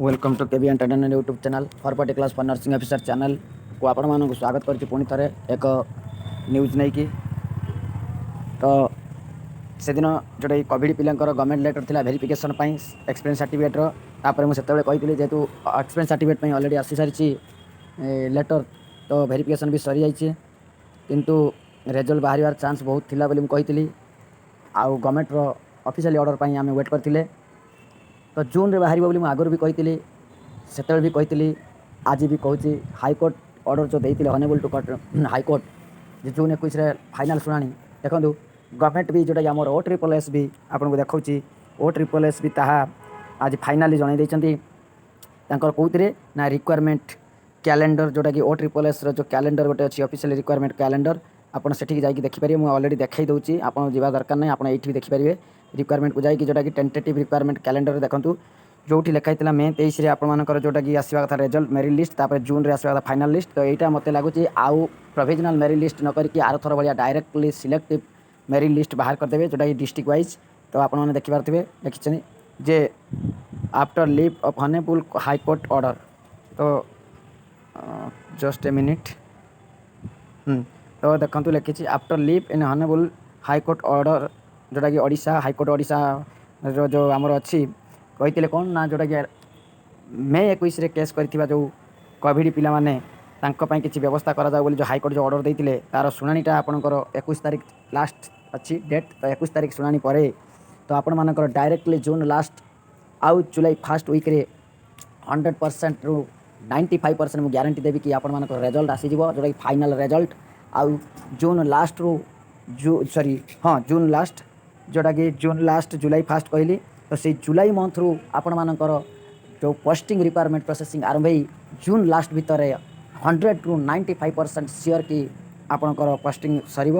Welcome to KB entertainment YouTube channel for particular for nursing officer channel को आपण मानक स्वागत करछि पुणी थरे एक न्यूज नहीं कि तो से दिन जोटा कोविड पिलांकर गवर्नमेंट लेटर थिला वेरिफिकेशन पई एक्सपीरियंस सर्टिफिकेट रो तापर मु सेतेबेले कहितली जेतु एक्सपीरियंस सर्टिफिकेट पई ऑलरेडी आसी सारिछि लेटर तो वेरिफिकेशन भी सरी जाइछि किंतु रिजल्ट बाहरिवार चांस बहुत थिला बोली मु कहितली आउ गवर्नमेंट रो ऑफिशियल ऑर्डर पई आमे वेट करथिले तो जून रे बाहर बोली आगुरी भी कही से भी कही आज भी कहूँ हाईकोर्ट ऑर्डर जो देते हनेबल टू कोर्ट हाईकोर्ट जो जून 21 फाइनाल शुणाणी देखो गवर्नमेंट भी जोटा आम OSSS भी आपको देखा OSSS भी ताहा आज फाइनाली जनई कौन ना रिक्वायरमेंट कैलेंडर जोटा कि OSSS जो कैलेंडर गोटे अच्छी ऑफिशियल रिक्वायरमेंट कैलेंडर आपन सेठी जाइए देखिपारे मुझे ऑलरेडी देखई दूसरी आपन जीवा दरकार नहीं आपन एठी भी देखिपारे रिक्वायरमेंट को जाइए जोटा कि टेंटेटिव रिक्वायरमेंट कैलेंडर देखंतु जोठी लिखाई मे 23 रे आपण मानकर जोटा कि आसवा कथा रिजल्ट मेरिट लिस्ट तापर जून रे आसवा कथा फाइनल लिस्ट तो यहाँ मत लगुच आउ प्रोविजनल मेरिट लिस्ट न करके आर थर भाया डायरेक्टली सिलेक्टिव मेरिट लिस्ट बाहर करदेवे जोटा कि डिस्ट्रिक्ट वाइज तो आपण मैंने देखिपारे लिखिं जे after leave of honourable high court order तो जस्ट ए मिनिट तो देखो लिखी after leave in honourable high court order जोटा कि ओडिशा हाईकोर्ट ओडिशा जो आमर अच्छी कही कौन ना जोटा कि मे 21 केस कर जो कोविड पिला माने किसी व्यवस्था करा जाओ जो हाईकोर्ट जो ऑर्डर देते तार शुणाणीटा आपंकर 21 तारीख लास्ट अच्छी डेट तो 21 तारीख शुणाणी पर तो आपण मानकर डायरेक्टली जून लास्ट आउ जुलाई फास्ट वीक रे 100% रु 95% मुझे ग्यारंटी देवी कि आपण मानकर रिजल्ट आसीज जोटा कि फाइनल रिजल्ट आउ जून लास्ट रु सॉरी हाँ जून लास्ट जोटा कि जून लास्ट जुलाई फास्ट कहली तो से जुलाई मंथ रु आपण मानकर जो पोस्टिंग रिक्वायरमेंट प्रोसेसिंग आरंभ हो जून लास्ट भितर 100 रु 95% सियोर कि आपणकर पोस्टिंग सर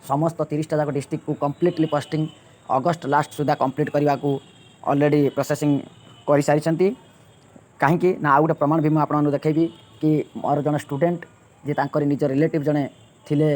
समस्त 30टा जाक डिस्ट्रिक्ट को कम्प्लीटली पोस्टिंग अगस्त लास्ट सुधा कंप्लीट करने को ऑलरेडी प्रोसेसिंग कर सारी कहीं ना आउ गोटे प्रमाण भी मुझे देखेबी कि मोर जन स्टूडेंट जे तांकर निज रिलेटिव जने थिले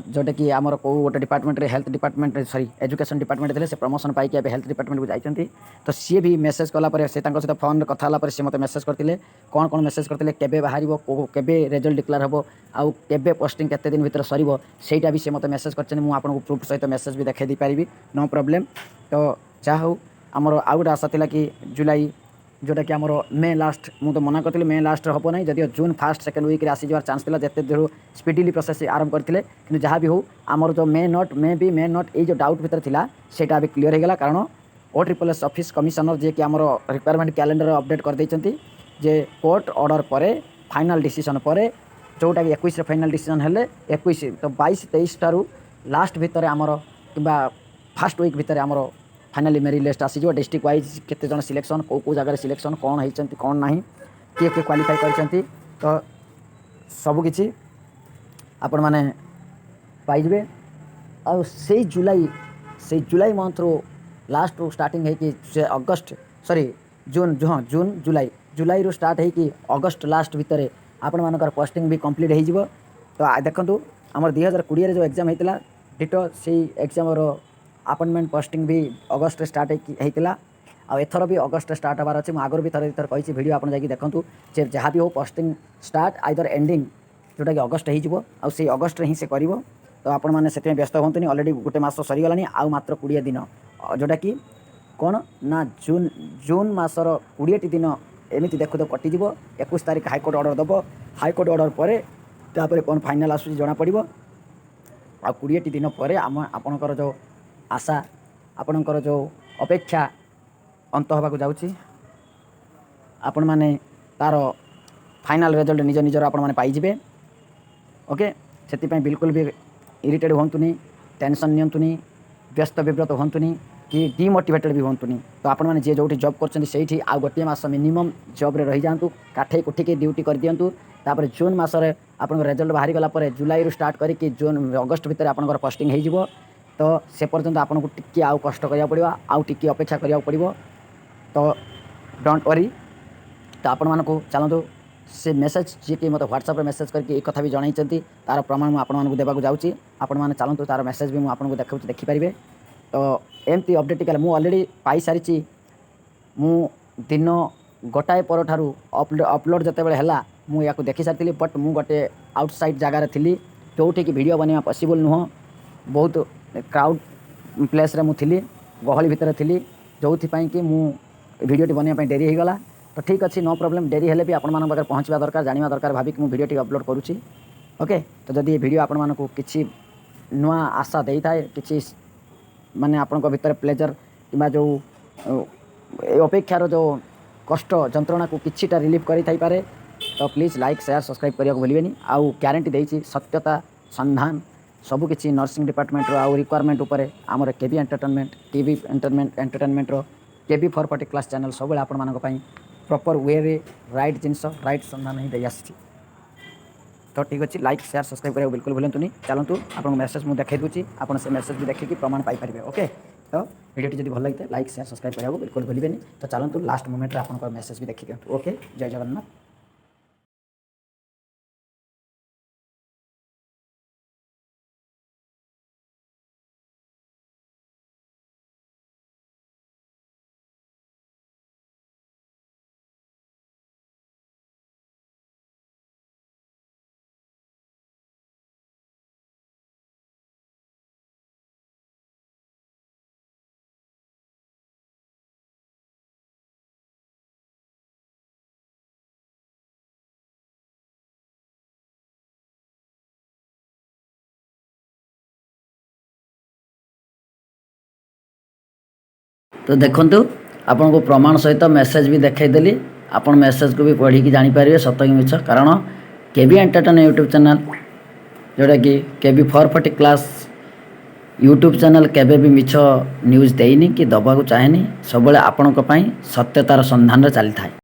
जोटा कि आमर कौ गोटे डिपार्टमेंट रे health department sorry education department थे से प्रमोशन पाई हेल्थ डिपार्टमेंट को जाइए तो सी भी मेसेज कलापर से सहित फोन कथा सी मत मेसेज करते कौन कौन मेसेज करते केबे बाहर केबे रिजल्ट डिक्लेयर हम आउ केबे पोस्टिंग केते दिन भीतर सर सेटा भी से मत मेसेज कर आपको प्रूफ सहित मेसेज भी देखा दी पारि नो प्रॉब्लम तो जहाँ हो आमर आउ गोटे आशा था कि जुलाई जोटा कि आमर मे लास्ट मुझे मना करी मे लास्ट हम ना जदि जून फास्ट सेकेंड वीक आसी जावर चांस था जिते दूर स्पीडिली प्रोसेस आरंभ करते कि जहाँ भी हो आमर जो मे नट ये जो डाउट भीतर था सेटा भी क्लीयर होगा कारण OSSS ऑफिस कमिशनर जी कि आमर रिक्वायरमेंट कैलेंडर अपडेट कर देते जे कोर्ट ऑर्डर पर फाइनल डिसीजन पर जोटा कि 21 फाइनल डिसीजन हेले 21 तो 22-23 टारू लास्ट भितर आमर कि फास्ट वीक भितर आमर फाइनाली मेरिट लिस्ट आसीज डिस्ट्रिक्ट वाइज केते जन सिलेक्शन को जगह सिलेक्शन कौन होती कौन ना किए किए क्वालिफाई करते तो सबकि आपण मैंने पाइबे आ से जुलाई मंथ रो लास्ट रो स्टार्टिंग है कि से अगस्त सॉरी जून हाँ जुलाई रो स्टार्ट है कि अगस्त लास्ट भितर आपण मानकर पोस्टिंग भी कंप्लीट हो तो देखो आम 2020 जो एग्जाम होता डिटो से एग्जाम अपॉइंटमेंट पोस्टिंग भी अगस्त स्टार्ट होता आथर भी अगस्त स्टार्ट हबार अच्छे आगर भी थर थर कही भिडियो आप देखूँ जहाँ भी हो पोस्टिंग स्टार्ट आइदर एंडिंग जोटा कि अगस्त हो अगस्त ही से कर तो आपण मैंने व्यस्त हूँ ऑलरेडी गोटे मस सरीगलानी आउ मात्र 20 दिन जोटा कि कौन ना जून मसर 20 दिन एमती देखु तो कटिज 21 तारीख हाईकोर्ट ऑर्डर दब हाईकोर्ट ऑर्डर पर तापर कौन फाइनाल आसूँ जना पड़ आ 20 दिन पर आम आपणकर जो आशा आपणकर जो अपेक्षा अंत होगा जाऊँगी आपण मैंने तार फाइनाल रिजल्ट निज निजर आपण मैंने पाइबे ओके से बिल्कुल भी इरिटेड होंतुनी टेंशन नियंतुनी व्यस्त विव्रत होंतुनी कि डिमोटिवेटेड भी होंतुनी तो आपण मैंने जे जो जॉब कर आ गोटे मस मिनिमम जॉब रे रही जातु काठे कुटिके ड्यूटी कर दिंतु तापर जून मसरे आप रिजल्ट बाहरी गला जुलाई स्टार्ट करके जून अगस्त भितर आपंकर पोस्टिंग हो तो से पर्यंत आपको टिके आउ कष्ट करा पड़ो आउ टिके अपेक्षा करा पड़ो तो डोंट वरी तो आपण मानक चलतु से मेसेज जी कि मतलब व्हाट्सएप मेसेज करके एक कथा भी जनई तार प्रमाण मुझे देवाक जाऊँगी आपण मैंने चलतु तार मेसेज भी मुझे देखा देखिपारे तो एमती अपडेट कले मुझे ऑलरेडी पाई सारी मु दिन गोटाए पर ठारू अपलोड जितेबाला है मुझे देखी सारी बट मु गोटे आउटसाइड जगार थी जोटि कि वीडियो बनवा पॉसिबल नुह बहुत क्राउड प्लेस रे मुझे गहली भितर थी जो कि मु वीडियोटी बनवाई डेरी हो गला। तो ठीक अच्छे नो प्रॉब्लम डेरी हेले भी आपण पाखे पहुँचवा दरकार जाना दरकार भाविक मुझे वीडियोटी अपलोड करुँची। ओके तो जदि वीडियो आपण मानक किसी नुआ आशा दे थाए कि माने आपण भीतर प्लेजर कि जो अपेक्षार जो कष्ट जंत्रणा को किछिटा रिलीफ करि थाई पारे तो प्लीज़ लाइक शेयर सब्सक्राइब करने को भूलिए। आउ ग्यारंटी देछि सत्यता संधान सबु किछि नर्सिंग डिपार्टमेंट आउ रिक्वायरमेंट उपरे आमर KB entertainment TV entertainment KB for 40 class channel सब आपण मानक पई प्रॉपर वे रे राइट जिनस राइट संधान ही दे आछि। तो ठीक अच्छे लाइक शेयर सब्सक्राइब करने बिल्कुल भूलुनी। चलतु आपको मेसेज मुझे देखा दूसरी आपड़ से मेसेज भी देखिए प्रमाण पाइपर। ओके तो वीडियो जब भल लगे लाइक शेयर सब्सक्राइब करने बिल्कुल भूलें। तो चलतु लास्ट मोमेंट आप मेसेज भी देखिए। ओके जय जगन्नाथ। तो देखु आपन को प्रमाण सहित मेसेज भी देखईदेली आपन मेसेज को भी पढ़ी जापर सत कि मिछ कारण केबी एंटरटेनमेंट यूट्यूब चैनल जोटा कि केबी फॉर 40 क्लास यूट्यूब चैनल केबे भी मिछ न्यूज़ देनी कि दबाक चाहेनी सब आपण सत्यतार संधान चली था।